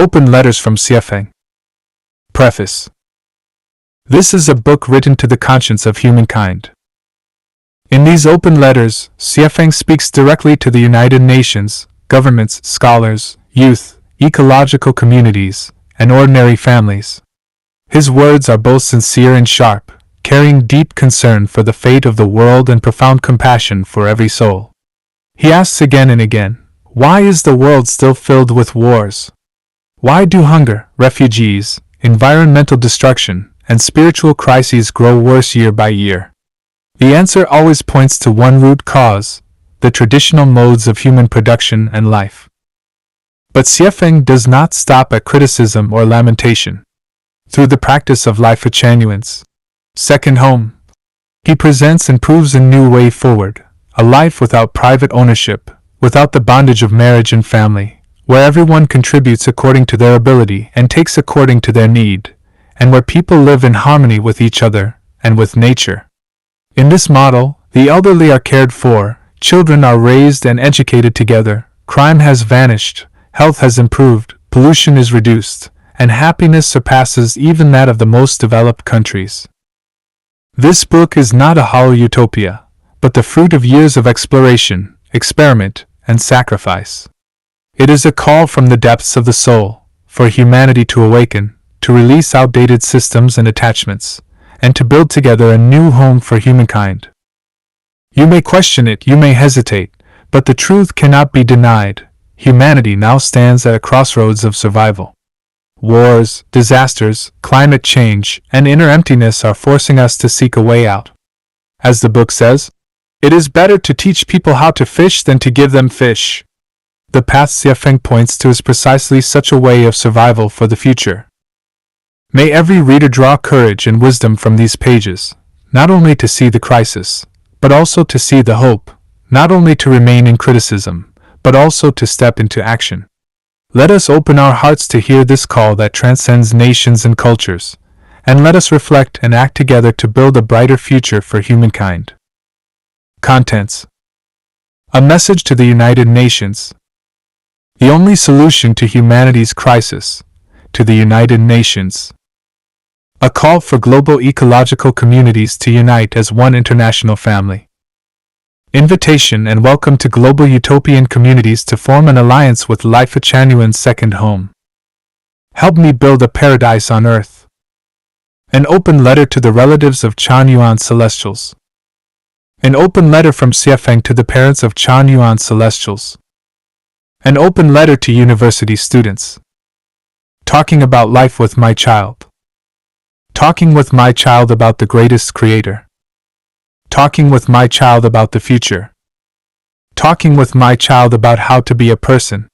Open Letters from Xuefeng. Preface. This is a book written to the conscience of humankind. In these open letters, Xuefeng speaks directly to the United Nations, governments, scholars, youth, ecological communities, and ordinary families. His words are both sincere and sharp, carrying deep concern for the fate of the world and profound compassion for every soul. He asks again and again, why is the world still filled with wars? Why do hunger, refugees, environmental destruction, and spiritual crises grow worse year by year? The answer always points to one root cause: the traditional modes of human production and life. But Xuefeng does not stop at criticism or lamentation. Through the practice of life attenuance, second home, he presents and proves a new way forward, a life without private ownership, without the bondage of marriage and family, where everyone contributes according to their ability and takes according to their need, and where people live in harmony with each other and with nature. In this model, the elderly are cared for, children are raised and educated together, crime has vanished, health has improved, pollution is reduced, and happiness surpasses even that of the most developed countries. This book is not a hollow utopia, but the fruit of years of exploration, experiment, and sacrifice. It is a call from the depths of the soul, for humanity to awaken, to release outdated systems and attachments, and to build together a new home for humankind. You may question it, you may hesitate, but the truth cannot be denied. Humanity now stands at a crossroads of survival. Wars, disasters, climate change, and inner emptiness are forcing us to seek a way out. As the book says, it is better to teach people how to fish than to give them fish. The path Xuefeng points to is precisely such a way of survival for the future. May every reader draw courage and wisdom from these pages, not only to see the crisis, but also to see the hope, not only to remain in criticism, but also to step into action. Let us open our hearts to hear this call that transcends nations and cultures, and let us reflect and act together to build a brighter future for humankind. Contents. A message to the United Nations. The only solution to humanity's crisis, to the United Nations. A call for global ecological communities to unite as one international family. Invitation and welcome to global utopian communities to form an alliance with Life Chanuan's second home. Help me build a paradise on earth. An open letter to the relatives of Chanuan Celestials. An open letter from Xuefeng to the parents of Chanuan Celestials. An open letter to university students. Talking about life with my child. Talking with my child about the greatest creator. Talking with my child about the future. Talking with my child about how to be a person.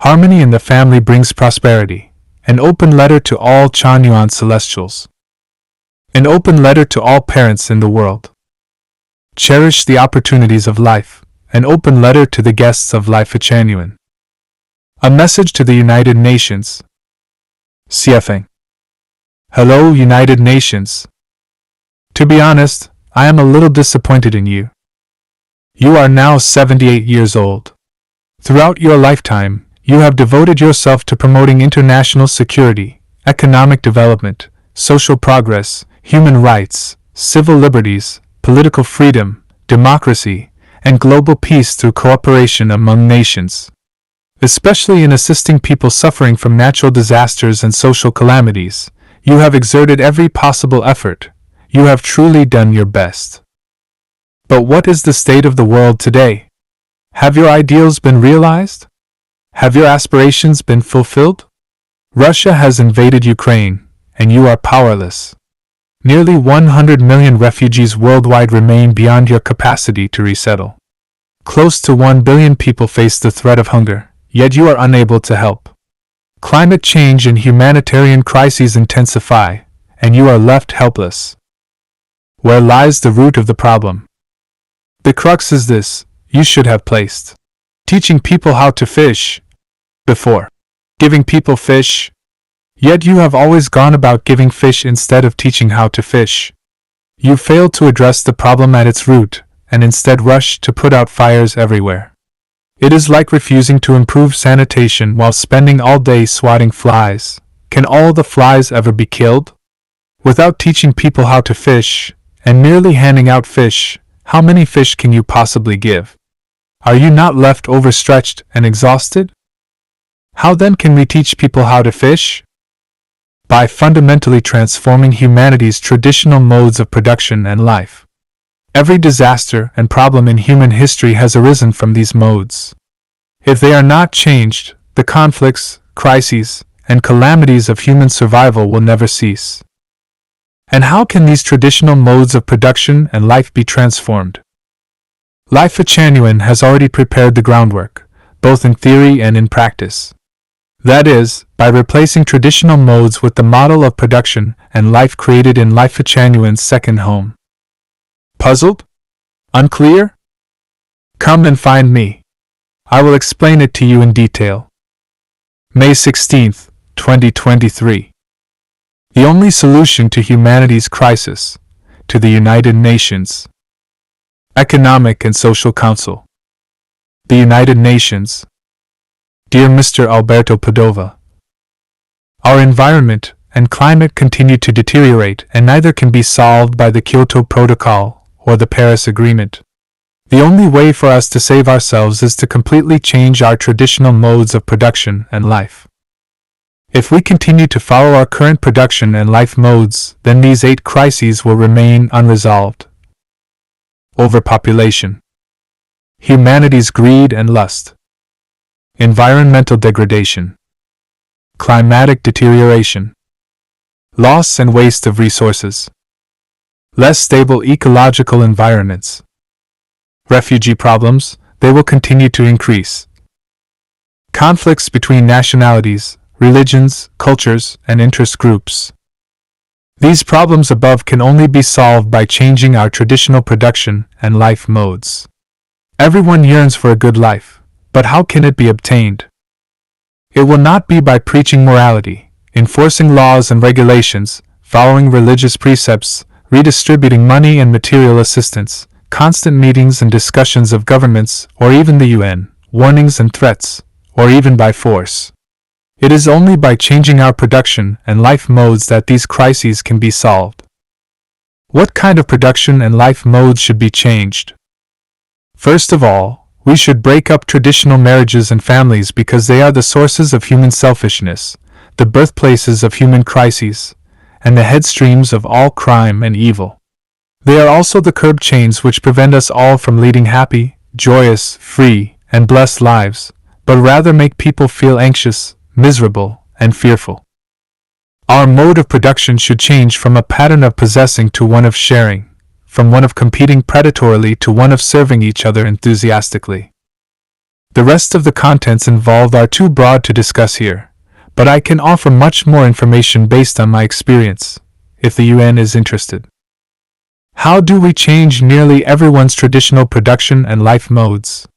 Harmony in the family brings prosperity. An open letter to all Chanuan Celestials. An open letter to all parents in the world. Cherish the opportunities of life. An open letter to the guests of Life Chanuan. A message to the United Nations. Xuefeng. Hello, United Nations. To be honest, I am a little disappointed in you. You are now 78 years old. Throughout your lifetime, you have devoted yourself to promoting international security, economic development, social progress, human rights, civil liberties, political freedom, democracy, and global peace through cooperation among nations. Especially in assisting people suffering from natural disasters and social calamities, you have exerted every possible effort. You have truly done your best. But what is the state of the world today? Have your ideals been realized? Have your aspirations been fulfilled? Russia has invaded Ukraine, and you are powerless. Nearly 100 million refugees worldwide remain beyond your capacity to resettle. Close to 1 billion people face the threat of hunger, yet you are unable to help. Climate change and humanitarian crises intensify, and you are left helpless. Where lies the root of the problem? The crux is this: you should have placed teaching people how to fish before giving people fish. Yet you have always gone about giving fish instead of teaching how to fish. You failed to address the problem at its root, and instead rushed to put out fires everywhere. It is like refusing to improve sanitation while spending all day swatting flies. Can all the flies ever be killed? Without teaching people how to fish, and merely handing out fish, how many fish can you possibly give? Are you not left overstretched and exhausted? How then can we teach people how to fish? By fundamentally transforming humanity's traditional modes of production and life. Every disaster and problem in human history has arisen from these modes. If they are not changed, the conflicts, crises, and calamities of human survival will never cease. And how can these traditional modes of production and life be transformed? Life Xuefeng has already prepared the groundwork, both in theory and in practice. That is, by replacing traditional modes with the model of production and life created in Life Xuefeng's second home. Puzzled? Unclear? Come and find me. I will explain it to you in detail. May 16, 2023. The only solution to humanity's crisis, to the United Nations. Economic and Social Council. The United Nations. Dear Mr. Alberto Padova, our environment and climate continue to deteriorate and neither can be solved by the Kyoto Protocol or the Paris Agreement. The only way for us to save ourselves is to completely change our traditional modes of production and life. If we continue to follow our current production and life modes, then these 8 crises will remain unresolved. Overpopulation. Humanity's greed and lust. Environmental degradation. Climatic deterioration. Loss and waste of resources. Less stable ecological environments. Refugee problems, they will continue to increase. Conflicts between nationalities, religions, cultures, and interest groups. These problems above can only be solved by changing our traditional production and life modes. Everyone yearns for a good life, but how can it be obtained? It will not be by preaching morality, enforcing laws and regulations, following religious precepts, redistributing money and material assistance, constant meetings and discussions of governments, or even the UN, warnings and threats, or even by force. It is only by changing our production and life modes that these crises can be solved. What kind of production and life modes should be changed? First of all, we should break up traditional marriages and families because they are the sources of human selfishness, the birthplaces of human crises, and the headstreams of all crime and evil. They are also the curb chains which prevent us all from leading happy, joyous, free, and blessed lives, but rather make people feel anxious, miserable, and fearful. Our mode of production should change from a pattern of possessing to one of sharing, from one of competing predatorily to one of serving each other enthusiastically. The rest of the contents involved are too broad to discuss here, but I can offer much more information based on my experience, if the UN is interested. How do we change nearly everyone's traditional production and life modes?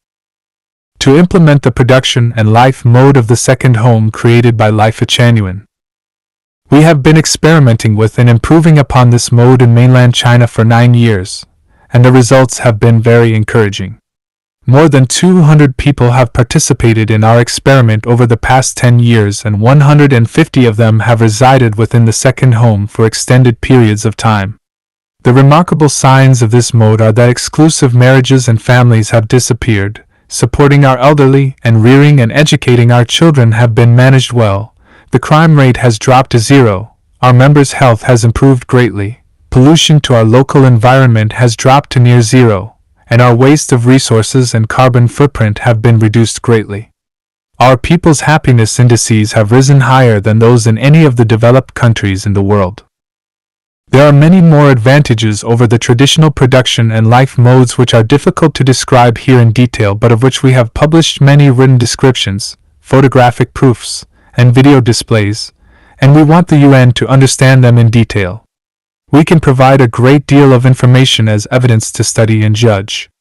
To implement the production and life mode of the second home created by Life Xuefeng. We have been experimenting with and improving upon this mode in mainland China for 9 years, and the results have been very encouraging. More than 200 people have participated in our experiment over the past 10 years, and 150 of them have resided within the second home for extended periods of time. The remarkable signs of this mode are that exclusive marriages and families have disappeared, supporting our elderly and rearing and educating our children have been managed well, the crime rate has dropped to 0, our members' health has improved greatly, pollution to our local environment has dropped to near 0, and our waste of resources and carbon footprint have been reduced greatly. Our people's happiness indices have risen higher than those in any of the developed countries in the world. There are many more advantages over the traditional production and life modes which are difficult to describe here in detail, but of which we have published many written descriptions, photographic proofs, and video displays, and we want the UN to understand them in detail. We can provide a great deal of information as evidence to study and judge.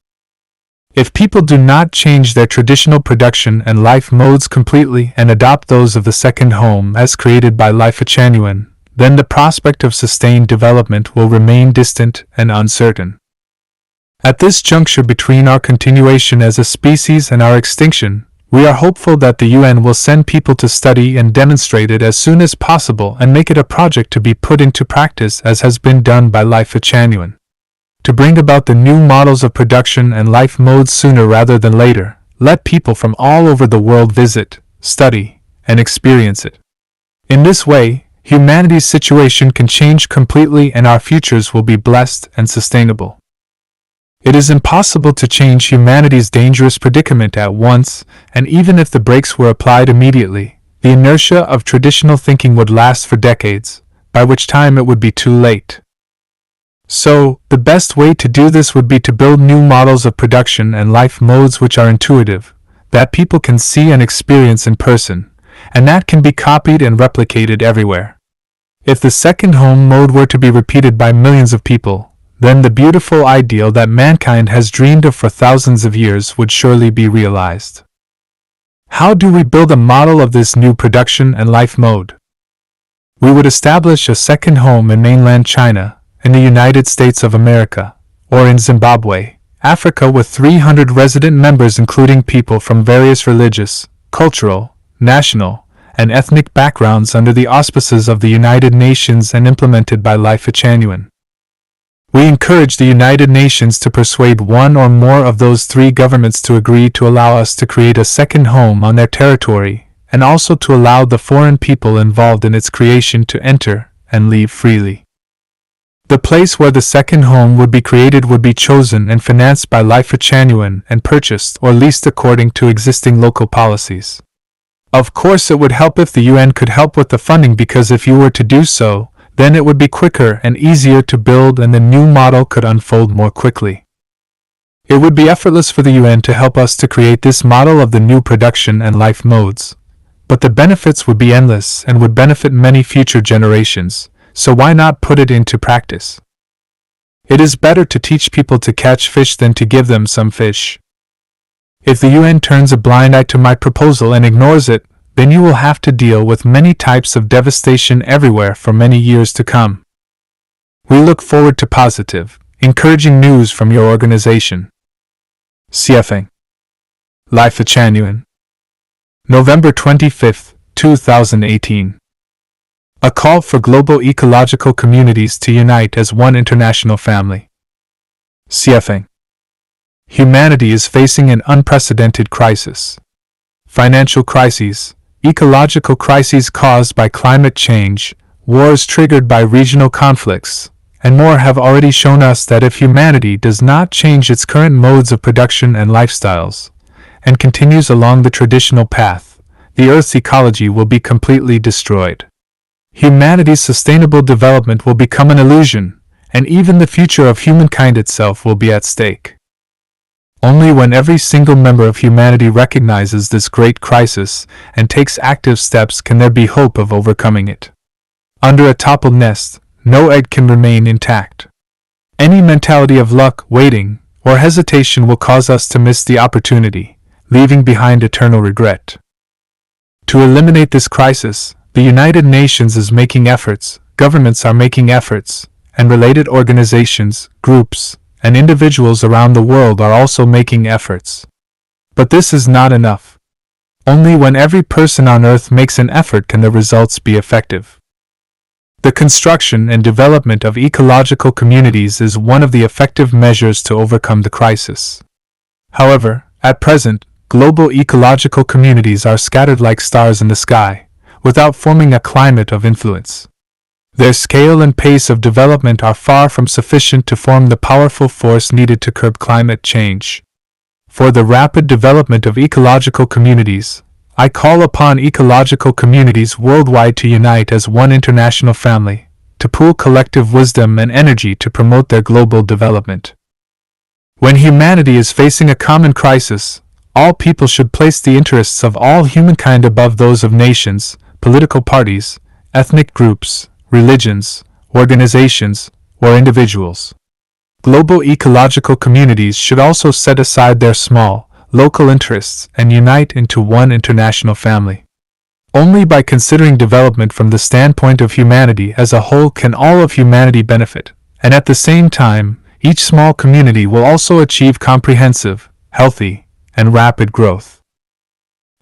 If people do not change their traditional production and life modes completely and adopt those of the second home as created by Life Xuefeng, then the prospect of sustained development will remain distant and uncertain. At this juncture between our continuation as a species and our extinction, we are hopeful that the UN will send people to study and demonstrate it as soon as possible and make it a project to be put into practice as has been done by Xuefeng. To bring about the new models of production and life modes sooner rather than later, let people from all over the world visit, study, and experience it. In this way, humanity's situation can change completely and our futures will be blessed and sustainable. It is impossible to change humanity's dangerous predicament at once, and even if the brakes were applied immediately, the inertia of traditional thinking would last for decades, by which time it would be too late. So, the best way to do this would be to build new models of production and life modes which are intuitive, that people can see and experience in person, and that can be copied and replicated everywhere. If the second home mode were to be repeated by millions of people, then the beautiful ideal that mankind has dreamed of for thousands of years would surely be realized. How do we build a model of this new production and life mode? We would establish a second home in mainland China, in the United States of America, or in Zimbabwe, Africa, with 300 resident members including people from various religious, cultural, national, and ethnic backgrounds under the auspices of the United Nations and implemented by Xuefeng. We encourage the United Nations to persuade one or more of those three governments to agree to allow us to create a second home on their territory, and also to allow the foreign people involved in its creation to enter and leave freely. The place where the second home would be created would be chosen and financed by Xuefeng and purchased or leased according to existing local policies. Of course, it would help if the UN could help with the funding, because if you were to do so, then it would be quicker and easier to build and the new model could unfold more quickly. It would be effortless for the UN to help us to create this model of the new production and life modes, but the benefits would be endless and would benefit many future generations, so why not put it into practice? It is better to teach people to catch fish than to give them some fish. If the UN turns a blind eye to my proposal and ignores it, then you will have to deal with many types of devastation everywhere for many years to come. We look forward to positive, encouraging news from your organization. Xuefeng. Xuefeng. November 25, 2018. A call for global ecological communities to unite as one international family. Xuefeng. Humanity is facing an unprecedented crisis. Financial crises, ecological crises caused by climate change, wars triggered by regional conflicts, and more have already shown us that if humanity does not change its current modes of production and lifestyles, and continues along the traditional path, the Earth's ecology will be completely destroyed. Humanity's sustainable development will become an illusion, and even the future of humankind itself will be at stake. Only when every single member of humanity recognizes this great crisis and takes active steps can there be hope of overcoming it. Under a toppled nest, no egg can remain intact. Any mentality of luck, waiting, or hesitation will cause us to miss the opportunity, leaving behind eternal regret. To eliminate this crisis, the United Nations is making efforts, governments are making efforts, and related organizations, groups, and individuals around the world are also making efforts. But this is not enough. Only when every person on Earth makes an effort can the results be effective. The construction and development of ecological communities is one of the effective measures to overcome the crisis. However, at present, global ecological communities are scattered like stars in the sky, without forming a climate of influence. Their scale and pace of development are far from sufficient to form the powerful force needed to curb climate change. For the rapid development of ecological communities, I call upon ecological communities worldwide to unite as one international family, to pool collective wisdom and energy to promote their global development. When humanity is facing a common crisis, all people should place the interests of all humankind above those of nations, political parties, ethnic groups, religions, organizations, or individuals. Global ecological communities should also set aside their small, local interests and unite into one international family. Only by considering development from the standpoint of humanity as a whole can all of humanity benefit, and at the same time, each small community will also achieve comprehensive, healthy, and rapid growth.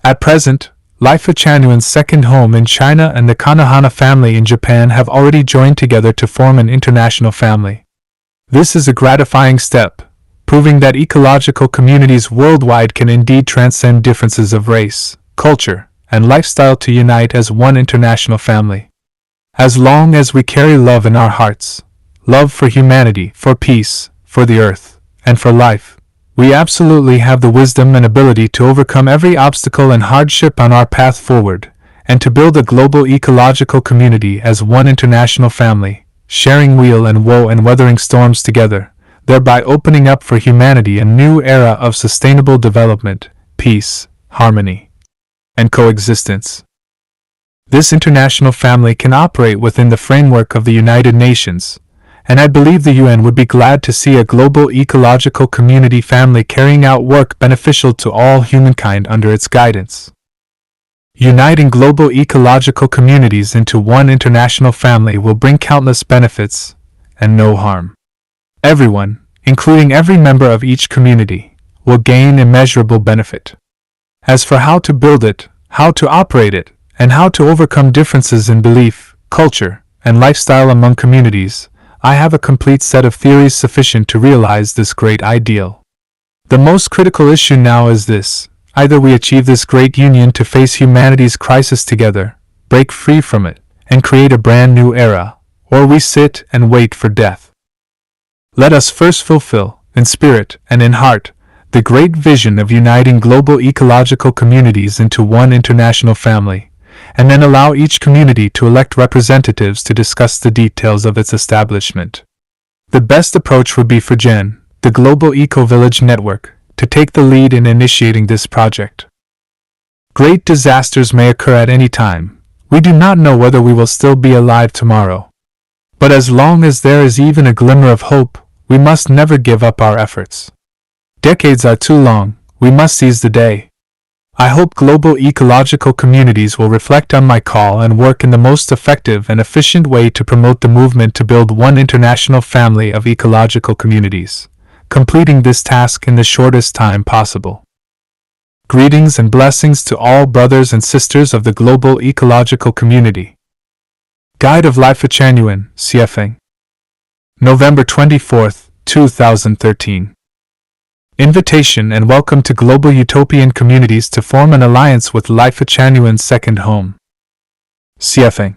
At present, Life Chanuan's second home in China and the Kanahana family in Japan have already joined together to form an international family. This is a gratifying step, proving that ecological communities worldwide can indeed transcend differences of race, culture, and lifestyle to unite as one international family. As long as we carry love in our hearts, love for humanity, for peace, for the earth, and for life, we absolutely have the wisdom and ability to overcome every obstacle and hardship on our path forward, and to build a global ecological community as one international family, sharing weal and woe and weathering storms together, thereby opening up for humanity a new era of sustainable development, peace, harmony, and coexistence. This international family can operate within the framework of the United Nations, and I believe the UN would be glad to see a global ecological community family carrying out work beneficial to all humankind under its guidance. Uniting global ecological communities into one international family will bring countless benefits and no harm. Everyone, including every member of each community, will gain immeasurable benefit. As for how to build it, how to operate it, and how to overcome differences in belief, culture, and lifestyle among communities, I have a complete set of theories sufficient to realize this great ideal. The most critical issue now is this: either we achieve this great union to face humanity's crisis together, break free from it, and create a brand new era, or we sit and wait for death. Let us first fulfill, in spirit and in heart, the great vision of uniting global ecological communities into one international family, and then allow each community to elect representatives to discuss the details of its establishment. The best approach would be for GEN, the Global Eco-Village Network, to take the lead in initiating this project. Great disasters may occur at any time. We do not know whether we will still be alive tomorrow. But as long as there is even a glimmer of hope, we must never give up our efforts. Decades are too long, we must seize the day. I hope global ecological communities will reflect on my call and work in the most effective and efficient way to promote the movement to build one international family of ecological communities, completing this task in the shortest time possible. Greetings and blessings to all brothers and sisters of the global ecological community. Guide of Life Chanuan, Xuefeng. November 24, 2013. Invitation and welcome to global utopian communities to form an alliance with Life Chanuan's second home. Xuefeng.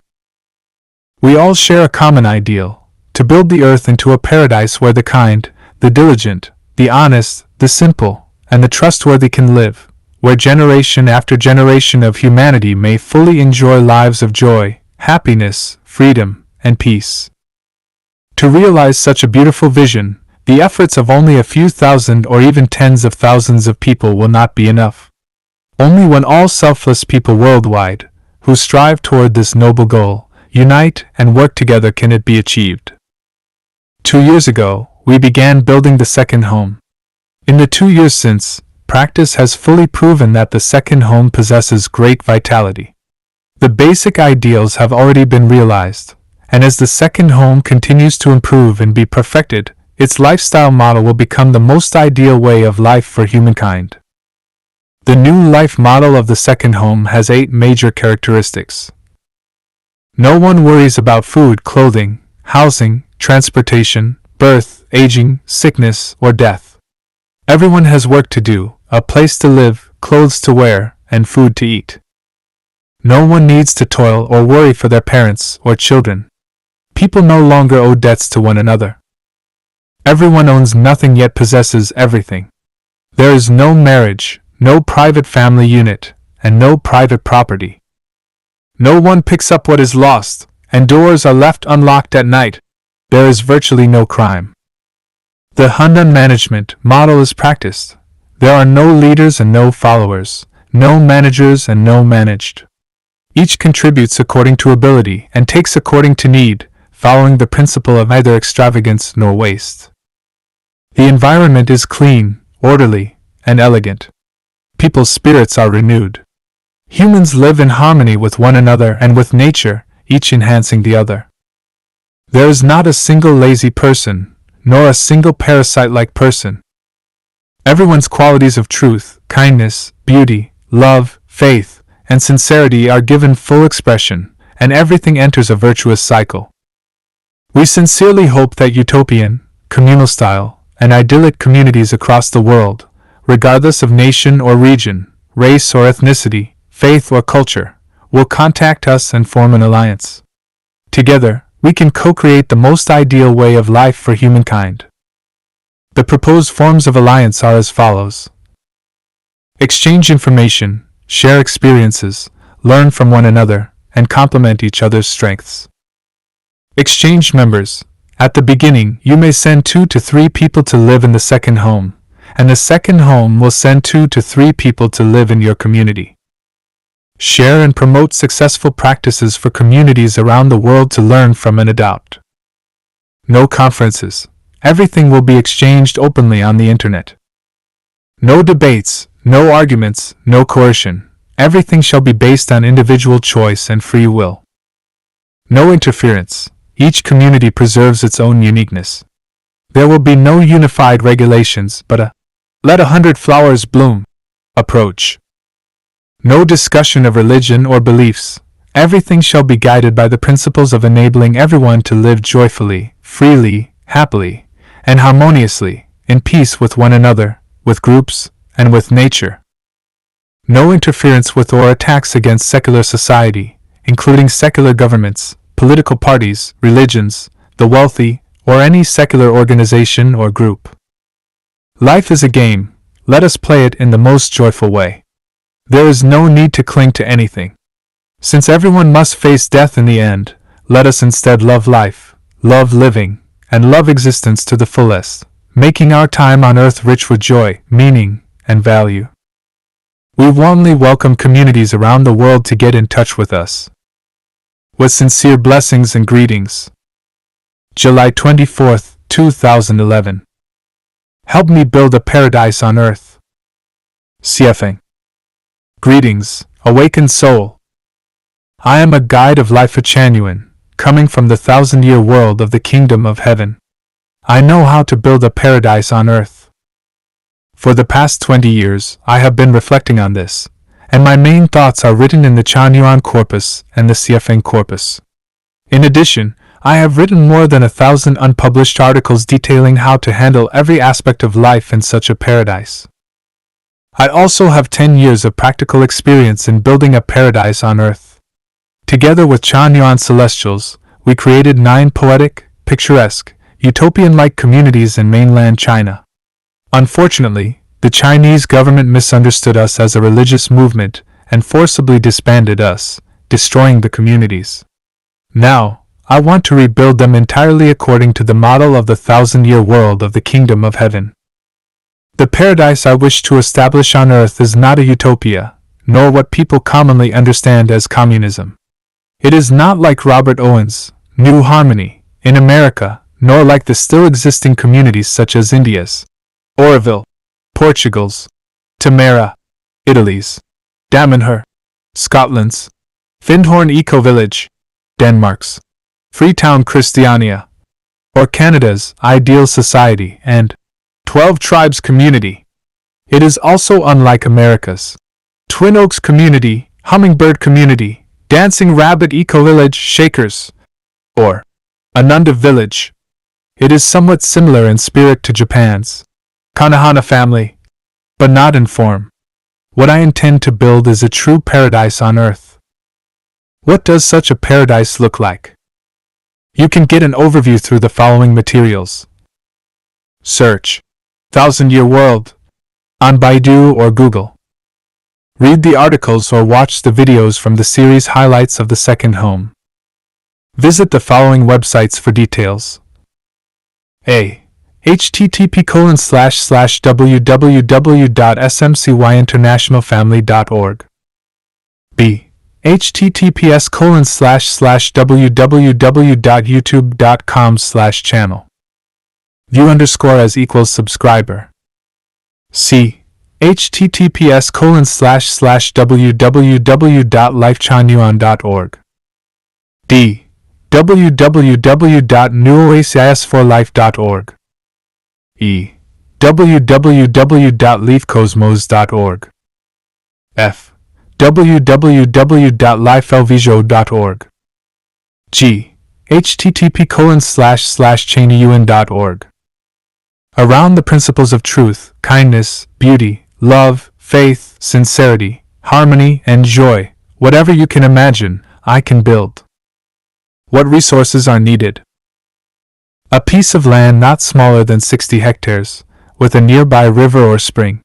We all share a common ideal: to build the earth into a paradise where the kind, the diligent, the honest, the simple, and the trustworthy can live, where generation after generation of humanity may fully enjoy lives of joy, happiness, freedom, and peace. To realize such a beautiful vision, the efforts of only a few thousand or even tens of thousands of people will not be enough. Only when all selfless people worldwide, who strive toward this noble goal, unite and work together can it be achieved. 2 years ago, we began building the second home. In the 2 years since, practice has fully proven that the second home possesses great vitality. The basic ideals have already been realized, and as the second home continues to improve and be perfected, its lifestyle model will become the most ideal way of life for humankind. The new life model of the second home has 8 major characteristics. No one worries about food, clothing, housing, transportation, birth, aging, sickness, or death. Everyone has work to do, a place to live, clothes to wear, and food to eat. No one needs to toil or worry for their parents or children. People no longer owe debts to one another. Everyone owns nothing yet possesses everything. There is no marriage, no private family unit, and no private property. No one picks up what is lost, and doors are left unlocked at night. There is virtually no crime. The Hundan management model is practiced. There are no leaders and no followers, no managers and no managed. Each contributes according to ability and takes according to need, following the principle of neither extravagance nor waste. The environment is clean, orderly, and elegant. People's spirits are renewed. Humans live in harmony with one another and with nature, each enhancing the other. There is not a single lazy person, nor a single parasite-like person. Everyone's qualities of truth, kindness, beauty, love, faith, and sincerity are given full expression, and everything enters a virtuous cycle. We sincerely hope that utopian, communal style, and idyllic communities across the world, regardless of nation or region, race or ethnicity, faith or culture, will contact us and form an alliance. Together, we can co-create the most ideal way of life for humankind. The proposed forms of alliance are as follows. Exchange information, share experiences, learn from one another, and complement each other's strengths. Exchange members. At the beginning, you may send 2 to 3 people to live in the second home, and the second home will send 2 to 3 people to live in your community. Share and promote successful practices for communities around the world to learn from and adopt. No conferences. Everything will be exchanged openly on the internet. No debates, no arguments, no coercion. Everything shall be based on individual choice and free will. No interference. Each community preserves its own uniqueness. There will be no unified regulations, but a "let 100 flowers bloom" approach. No discussion of religion or beliefs. Everything shall be guided by the principles of enabling everyone to live joyfully, freely, happily, and harmoniously, in peace with one another, with groups, and with nature. No interference with or attacks against secular society, including secular governments, political parties, religions, the wealthy, or any secular organization or group. Life is a game. Let us play it in the most joyful way. There is no need to cling to anything. Since everyone must face death in the end, let us instead love life, love living, and love existence to the fullest, making our time on earth rich with joy, meaning, and value. We warmly welcome communities around the world to get in touch with us. With sincere blessings and greetings. July 24, 2011. Help me build a paradise on earth. Xuefeng. Greetings, awakened soul. I am a guide of life, a Chanyuan, coming from the 1,000-year world of the kingdom of heaven. I know how to build a paradise on earth. For the past 20 years, I have been reflecting on this, and my main thoughts are written in the Chanyuan corpus and the Xuefeng corpus. In addition, I have written more than 1,000 unpublished articles detailing how to handle every aspect of life in such a paradise. I also have 10 years of practical experience in building a paradise on earth. Together with Chanyuan celestials, we created 9 poetic, picturesque, utopian-like communities in mainland China. Unfortunately, the Chinese government misunderstood us as a religious movement and forcibly disbanded us, destroying the communities. Now, I want to rebuild them entirely according to the model of the 1,000-year world of the kingdom of heaven. The paradise I wish to establish on earth is not a utopia, nor what people commonly understand as communism. It is not like Robert Owen's New Harmony in America, nor like the still existing communities such as India's Oroville, Portugal's Tamara, Italy's Damanhur, Scotland's Findhorn Eco-Village, Denmark's Freetown Christiania, or Canada's Ideal Society and 12 Tribes Community. It is also unlike America's Twin Oaks Community, Hummingbird Community, Dancing Rabbit Eco-Village, Shakers, or Ananda Village. It is somewhat similar in spirit to Japan's Kanahana family, but not in form. What I intend to build is a true paradise on earth. What does such a paradise look like? You can get an overview through the following materials. Search 1,000-Year World on Baidu or Google. Read the articles or watch the videos from the series Highlights of the Second Home. Visit the following websites for details. A. http://www.smcyinternationalfamily.org. B. https://www.youtube.com/channel. View_as=subscriber. C. https://www.lifechanyuan.org. D. www.newoasis4life.org. www.leafcosmos.org. F. www.lifelvision.org. G. http://chaneyun.org. Around the principles of truth, kindness, beauty, love, faith, sincerity, harmony, and joy, whatever you can imagine, I can build. What resources are needed? A piece of land not smaller than 60 hectares, with a nearby river or spring.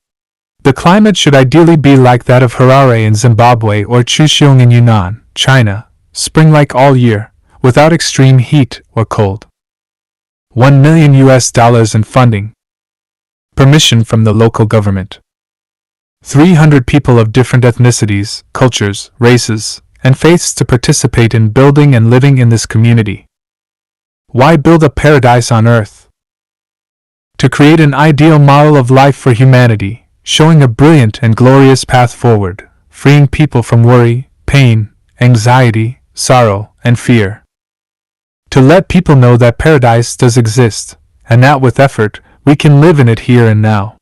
The climate should ideally be like that of Harare in Zimbabwe or Xuefeng in Yunnan, China, spring-like all year, without extreme heat or cold. $1 million in funding. Permission from the local government. 300 people of different ethnicities, cultures, races, and faiths to participate in building and living in this community. Why build a paradise on earth? To create an ideal model of life for humanity, showing a brilliant and glorious path forward, freeing people from worry, pain, anxiety, sorrow, and fear. To let people know that paradise does exist, and that with effort, we can live in it here and now.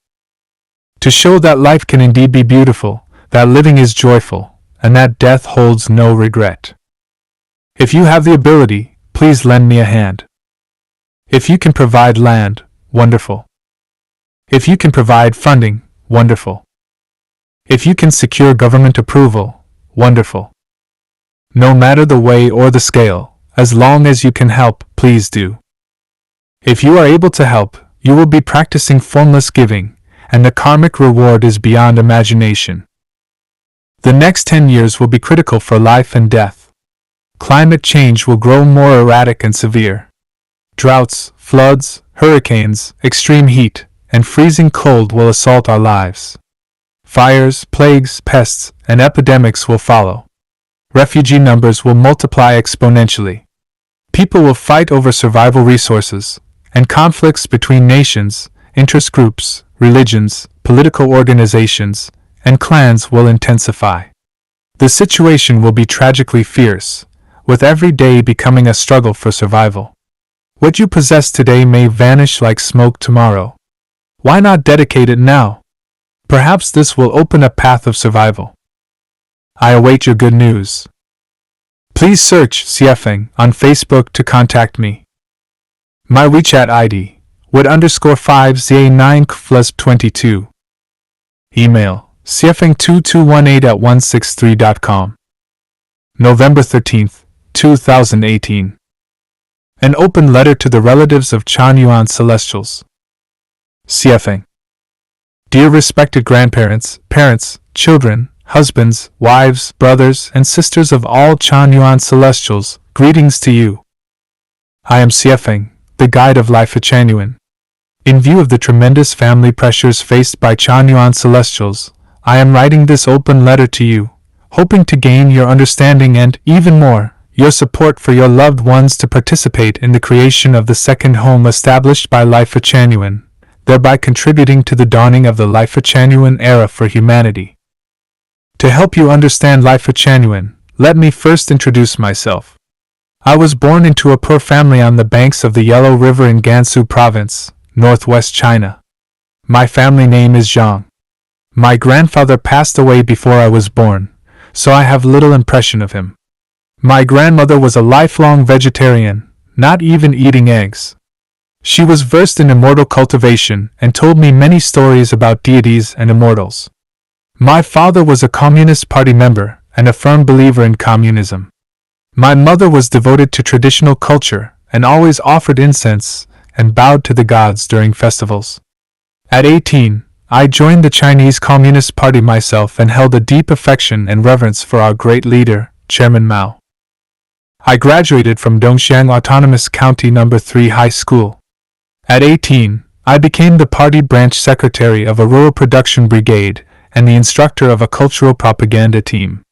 To show that life can indeed be beautiful, that living is joyful, and that death holds no regret. If you have the ability, please lend me a hand. If you can provide land, wonderful. If you can provide funding, wonderful. If you can secure government approval, wonderful. No matter the way or the scale, as long as you can help, please do. If you are able to help, you will be practicing formless giving, and the karmic reward is beyond imagination. The next 10 years will be critical for life and death. Climate change will grow more erratic and severe. Droughts, floods, hurricanes, extreme heat, and freezing cold will assault our lives. Fires, plagues, pests, and epidemics will follow. Refugee numbers will multiply exponentially. People will fight over survival resources, and conflicts between nations, interest groups, religions, political organizations, and clans will intensify. The situation will be tragically fierce, with every day becoming a struggle for survival. What you possess today may vanish like smoke tomorrow. Why not dedicate it now? Perhaps this will open a path of survival. I await your good news. Please search Xuefeng on Facebook to contact me. My WeChat ID, @5ZA9K+22. Email, xuefeng2218@163.com. November 13th, 2018. An open letter to the relatives of Chan Yuan Celestials. Xuefeng. Dear respected grandparents, parents, children, husbands, wives, brothers, and sisters of all Chan Yuan Celestials, greetings to you. I am Xuefeng, the guide of life at Chan Yuan. In view of the tremendous family pressures faced by Chan Yuan Celestials, I am writing this open letter to you, hoping to gain your understanding and, even more, your support for your loved ones to participate in the creation of the second home established by Life at Chan Yuan, thereby contributing to the dawning of the Life at Chan Yuan era for humanity. To help you understand Life at Chan Yuan, let me first introduce myself. I was born into a poor family on the banks of the Yellow River in Gansu Province, northwest China. My family name is Zhang. My grandfather passed away before I was born, so I have little impression of him. My grandmother was a lifelong vegetarian, not even eating eggs. She was versed in immortal cultivation and told me many stories about deities and immortals. My father was a Communist Party member and a firm believer in communism. My mother was devoted to traditional culture and always offered incense and bowed to the gods during festivals. At 18, I joined the Chinese Communist Party myself and held a deep affection and reverence for our great leader, Chairman Mao. I graduated from Dongxiang Autonomous County No. 3 High School. At 18, I became the party branch secretary of a rural production brigade and the instructor of a cultural propaganda team.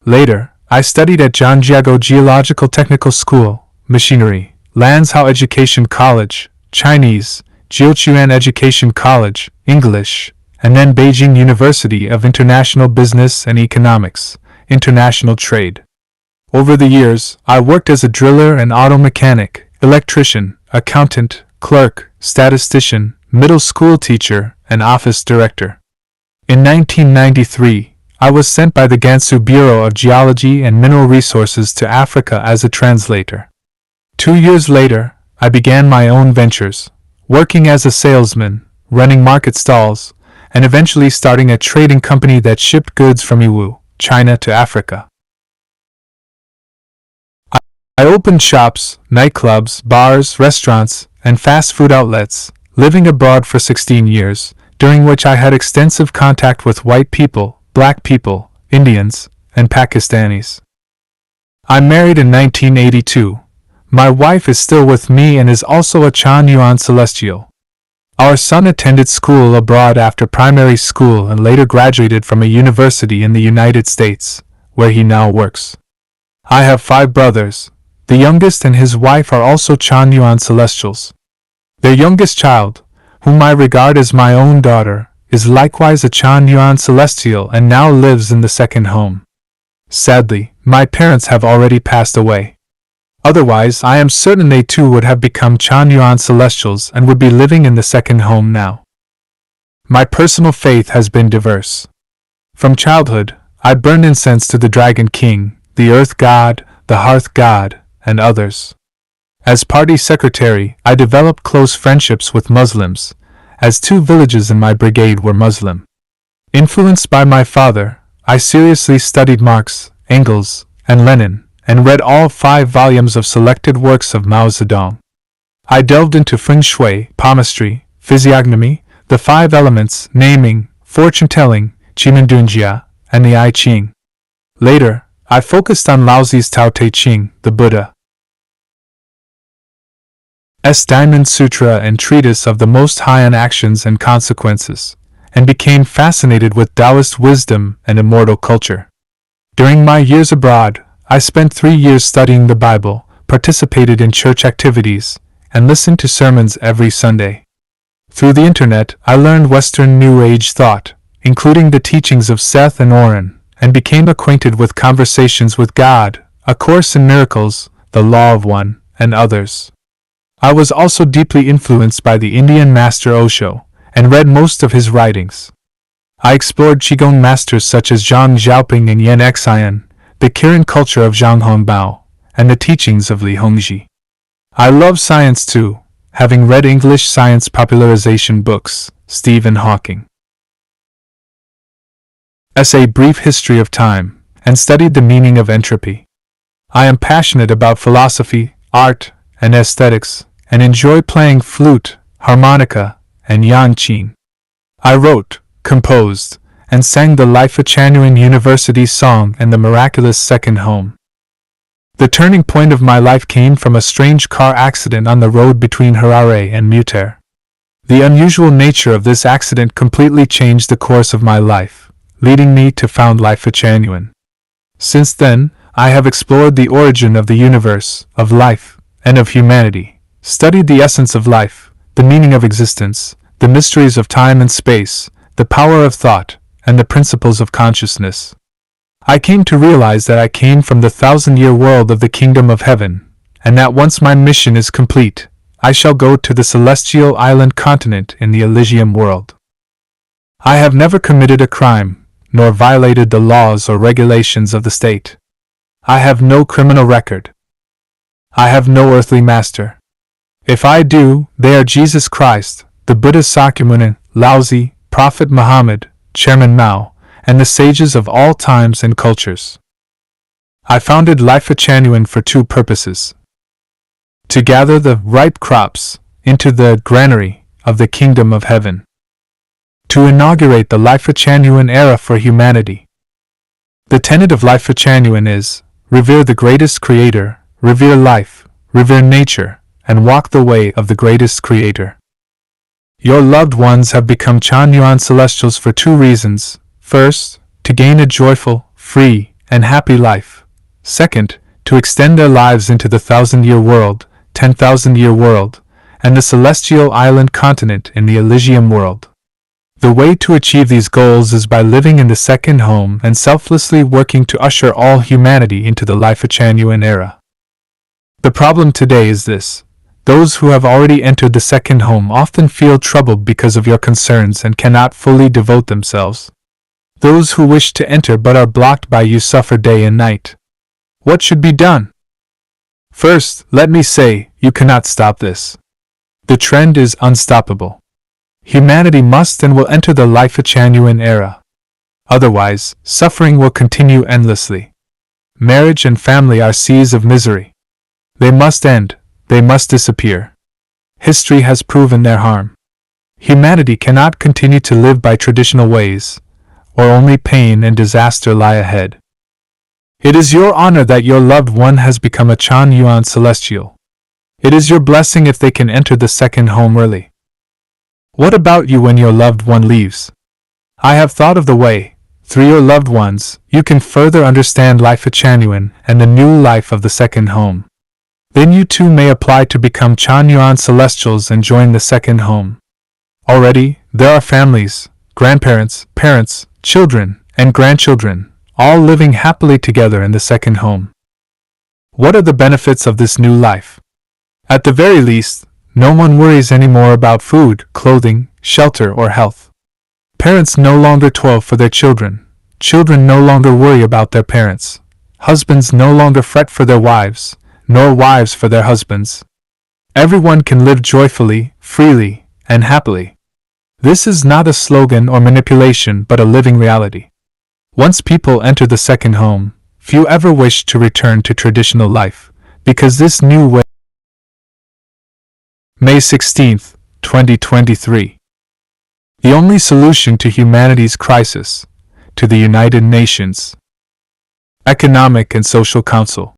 Later, I studied at Zhangjiago Geological Technical School, Machinery, Lanzhou Education College, Chinese, Jiuquan Education College, English, and then Beijing University of International Business and Economics, International Trade. Over the years, I worked as a driller and auto mechanic, electrician, accountant, clerk, statistician, middle school teacher, and office director. In 1993, I was sent by the Gansu Bureau of Geology and Mineral Resources to Africa as a translator. 2 years later, I began my own ventures, working as a salesman, running market stalls, and eventually starting a trading company that shipped goods from Yiwu, China to Africa. I opened shops, nightclubs, bars, restaurants, and fast food outlets, living abroad for 16 years, during which I had extensive contact with white people, black people, Indians, and Pakistanis. I married in 1982. My wife is still with me and is also a Chan Yuan Celestial. Our son attended school abroad after primary school and later graduated from a university in the United States, where he now works. I have 5 brothers. The youngest and his wife are also Chan Yuan Celestials. Their youngest child, whom I regard as my own daughter, is likewise a Chan Yuan Celestial and now lives in the second home. Sadly, my parents have already passed away. Otherwise, I am certain they too would have become Chan Yuan Celestials and would be living in the second home now. My personal faith has been diverse. From childhood, I burned incense to the Dragon King, the Earth God, the Hearth God, and others. As party secretary, I developed close friendships with Muslims, as 2 villages in my brigade were Muslim. Influenced by my father, I seriously studied Marx, Engels, and Lenin, and read all 5 volumes of selected works of Mao Zedong. I delved into feng shui, palmistry, physiognomy, the 5 elements, naming, fortune-telling, Qimendunjia, and the I Ching. Later, I focused on Laozi's Tao Te Ching, the Buddha's Diamond Sutra and treatise of the Most High on actions and consequences, and became fascinated with Taoist wisdom and immortal culture. During my years abroad, I spent 3 years studying the Bible, participated in church activities, and listened to sermons every Sunday. Through the internet, I learned Western New Age thought, including the teachings of Seth and Oren, and became acquainted with Conversations with God, A Course in Miracles, The Law of One, and others. I was also deeply influenced by the Indian master Osho, and read most of his writings. I explored Qigong masters such as Zhang Xiaoping and Yan Xian, the Kirin culture of Zhang Hongbao, and the teachings of Li Hongzhi. I love science too, having read English science popularization books, Stephen Hawking. A Brief History of Time, and studied the meaning of entropy. I am passionate about philosophy, art, and aesthetics, and enjoy playing flute, harmonica, and yanqing. I wrote, composed, and sang the Life Genuine University song and the miraculous Second Home. The turning point of my life came from a strange car accident on the road between Harare and Mutare. The unusual nature of this accident completely changed the course of my life, leading me to found Life Genuine. Since then, I have explored the origin of the universe, of life, and of humanity, studied the essence of life, the meaning of existence, the mysteries of time and space, the power of thought, and the principles of consciousness. I came to realize that I came from the 1,000-year world of the kingdom of heaven, and that once my mission is complete, I shall go to the celestial island continent in the Elysium world. I have never committed a crime, nor violated the laws or regulations of the state. I have no criminal record. I have no earthly master. If I do, they are Jesus Christ, the Buddha Sakyamuni, Laozi, Prophet Muhammad, Chairman Mao, and the sages of all times and cultures. I founded Life Genuine for 2 purposes: to gather the ripe crops into the granary of the kingdom of heaven, to inaugurate the Life Genuine era for humanity. The tenet of Life Genuine is, revere the greatest creator, revere life, revere nature, and walk the way of the greatest creator. Your loved ones have become Chan Yuan Celestials for 2 reasons. First, to gain a joyful, free, and happy life. Second, to extend their lives into the 1,000-year world, 10,000-year world, and the celestial island continent in the Elysium world. The way to achieve these goals is by living in the second home and selflessly working to usher all humanity into the Life Genuine era. The problem today is this: Those who have already entered the second home often feel troubled because of your concerns and cannot fully devote themselves. Those who wish to enter but are blocked by you suffer day and night. What should be done? First, let me say, you cannot stop this. The trend is unstoppable. Humanity must and will enter the Life-Chanyuan era. Otherwise, suffering will continue endlessly. Marriage and family are seas of misery. They must end, they must disappear. History has proven their harm. Humanity cannot continue to live by traditional ways, or only pain and disaster lie ahead. It is your honor that your loved one has become a Changyuan celestial. It is your blessing if they can enter the second home early. What about you when your loved one leaves? I have thought of the way, through your loved ones, you can further understand Life-Chanyuan and the new life of the second home. Then you too may apply to become Changyuan celestials and join the second home. Already, there are families, grandparents, parents, children, and grandchildren, all living happily together in the second home. What are the benefits of this new life? At the very least, no one worries anymore about food, clothing, shelter, or health. Parents no longer toil for their children. Children no longer worry about their parents. Husbands no longer fret for their wives, nor wives for their husbands. Everyone can live joyfully, freely, and happily. This is not a slogan or manipulation but a living reality. Once people enter the second home, few ever wish to return to traditional life, because this new way. May 16, 2023. The only solution to humanity's crisis, to the United Nations Economic and Social Council.